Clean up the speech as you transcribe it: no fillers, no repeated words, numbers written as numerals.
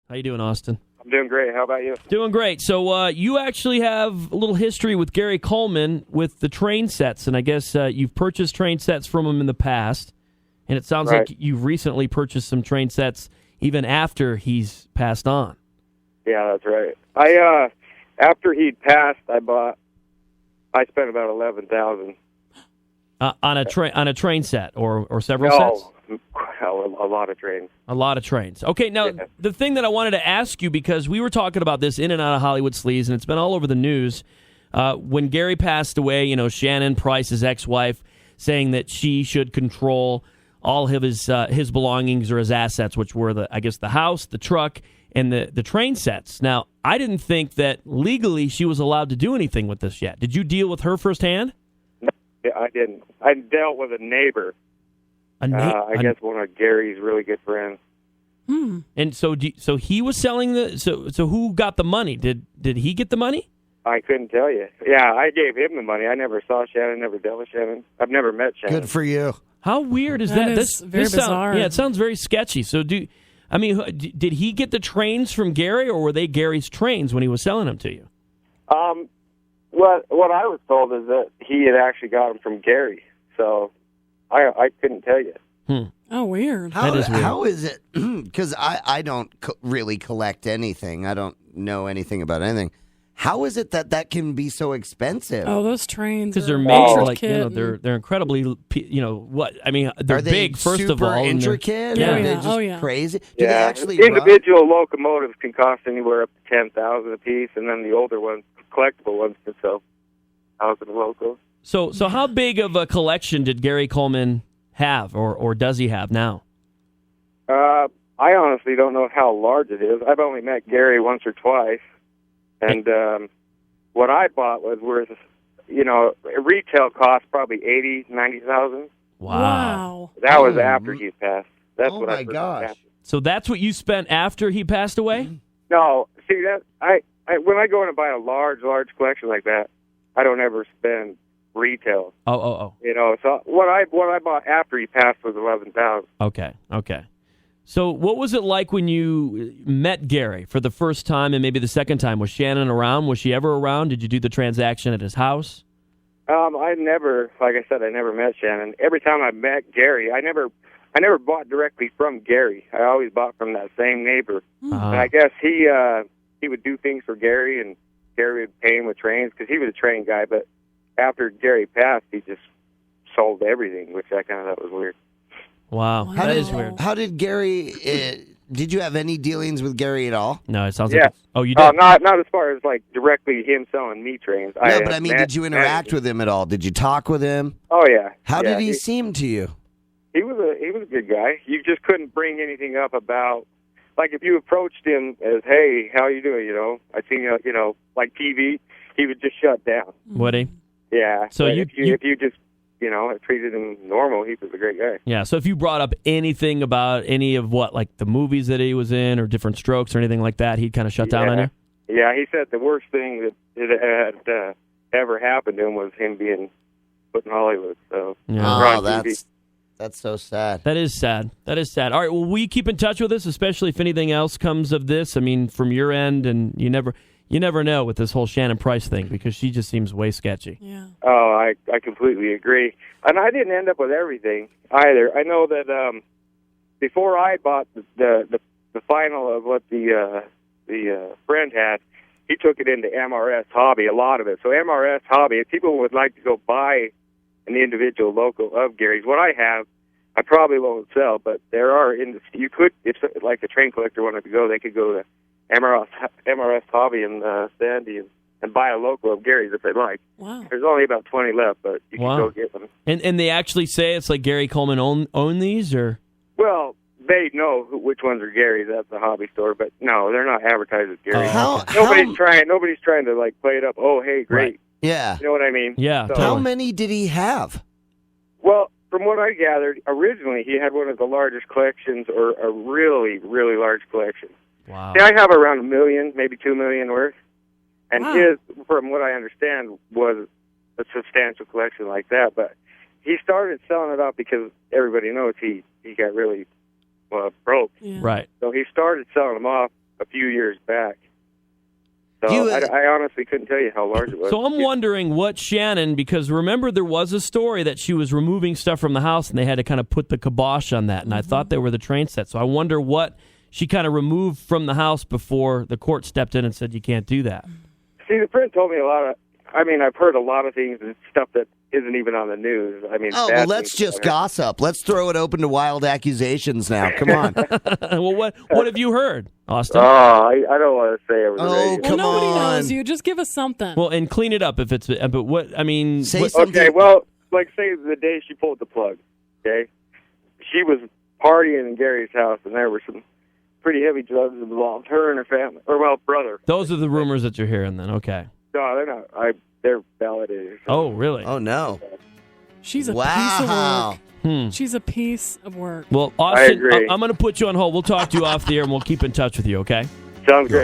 How you doing, Austin? I'm doing great. How about you? Doing great. So you actually have a little history with Gary Coleman with the train sets, and I guess you've purchased train sets from him in the past, and it sounds Right. like you've recently purchased some train sets even after he's passed on. Yeah, that's right. I after he'd passed, I spent about $11,000. On a train set or several sets? No, a lot of trains. A lot of trains. Okay, now, the thing that I wanted to ask you, because we were talking about this in and out of Hollywood Sleaze, and it's been all over the news. When Gary passed away, Shannon Price, his ex-wife, saying that she should control all of his belongings or his assets, which were, the house, the truck, and the train sets. Now, I didn't think that legally she was allowed to do anything with this yet. Did you deal with her firsthand? No, I didn't. I dealt with a neighbor. I guess one of Gary's really good friends. And so he was selling so who got the money? Did he get the money? I couldn't tell you. Yeah, I gave him the money. I never saw Shannon, never dealt with Shannon. I've never met Shannon. Good for you. How weird is that? Is very bizarre. It sounds very sketchy. So did he get the trains from Gary, or were they Gary's trains when he was selling them to you? What I was told is that he had actually got them from Gary. So I couldn't tell you. Oh, weird. That is weird. How is it? Because I don't really collect anything. I don't know anything about anything. How is it that can be so expensive? Oh, those trains. Because they're are made intricate. they're incredibly, what? I mean, they're Are they big, first of super all. and they're- intricate? Yeah. Are they Yeah. just Oh, yeah. crazy? Do they Yeah, actually run? individual locomotives can cost anywhere up to $10,000 a piece, and then the older ones, collectible ones, can sell $1,000 locals. So how big of a collection did Gary Coleman have, or does he have now? I honestly don't know how large it is. I've only met Gary once or twice, and what I bought was worth, retail cost probably $80,000-$90,000. Wow. That was after he passed. That's Oh what my I gosh. So that's what you spent after he passed away? No, see that I when I go in and buy a large collection like that, I don't ever spend retail. Oh. So what I bought after he passed was $11,000. Okay. So what was it like when you met Gary for the first time and maybe the second time? Was Shannon around? Was she ever around? Did you do the transaction at his house? I never met Shannon. Every time I met Gary, I never bought directly from Gary. I always bought from that same neighbor. And I guess he would do things for Gary, and Gary would pay him with trains because he was a train guy. But after Gary passed, he just sold everything, which I kind of thought was weird. Wow. That is weird. How did Gary? Did you have any dealings with Gary at all? No, it sounds Yeah. like oh, you did? Not as far as like directly him selling me trains. No, but I mean, did you interact with him at all? Did you talk with him? Oh yeah. How Yeah, did he seem to you? He was a good guy. You just couldn't bring anything up about, like, if you approached him as, "Hey, how you doing?" I seen you, like TV, he would just shut down. Would he? Yeah. So but you if you just treated him normal, he was a great guy. Yeah, so if you brought up anything about any of like the movies that he was in or Different Strokes or anything like that, he'd kind of shut down on you? Yeah, he said the worst thing that had ever happened to him was him being put in Hollywood. So Yeah. Oh, that's so sad. That is sad. All right, well, will you keep in touch with us, especially if anything else comes of this? I mean, from your end, and you never know with this whole Shannon Price thing, because she just seems way sketchy. Yeah. Oh, I completely agree. And I didn't end up with everything either. I know that before I bought the final of what the friend had, he took it into MRS Hobby, a lot of it. So MRS Hobby, if people would like to go buy an individual local of Gary's, what I have, I probably won't sell, but there are you could, if like a train collector wanted to go, they could go to MRS Hobby in Sandy and buy a local of Gary's if they'd like. Wow. There's only about 20 left, but you can go get them. And they actually say it's like Gary Coleman own these, or? Well, they know which ones are Gary's at the hobby store, but no, they're not advertised as Gary's. Nobody's trying to like play it up. Oh, hey, great. Right. Yeah. You know what I mean? Yeah. So, Totally. How many did he have? Well, from what I gathered, originally he had one of the largest collections, or a really, really large collection. Wow. See, I have around 1 million, maybe 2 million worth. And Wow. his, from what I understand, was a substantial collection like that. But he started selling it off because everybody knows he got really broke. Yeah. Right. So he started selling them off a few years back. So I honestly couldn't tell you how large it was. So I'm wondering what Shannon, because remember there was a story that she was removing stuff from the house and they had to kind of put the kibosh on that, and I thought they were the train set. So I wonder what she kind of removed from the house before the court stepped in and said you can't do that. See, the friend told me a lot of, I've heard a lot of things and stuff that isn't even on the news. Well, let's just gossip. Let's throw it open to wild accusations now. Come on. Well, what have you heard, Austin? I don't want to say over the radio. Come Well, nobody on. knows you. Just give us something. Well, and clean it up if it's. But what I mean. Say something. Okay, well, like say the day she pulled the plug. Okay, she was partying in Gary's house, and there were some pretty heavy drugs involved. Her and her family, brother. Those are the rumors that you're hearing. Then, okay. No, they're not. They're validated. Oh, really? Oh, no. She's a piece Wow. of work. She's a piece of work. Well, I Austin, agree. I'm going to put you on hold. We'll talk to you off the air, and we'll keep in touch with you. Okay? Sounds great.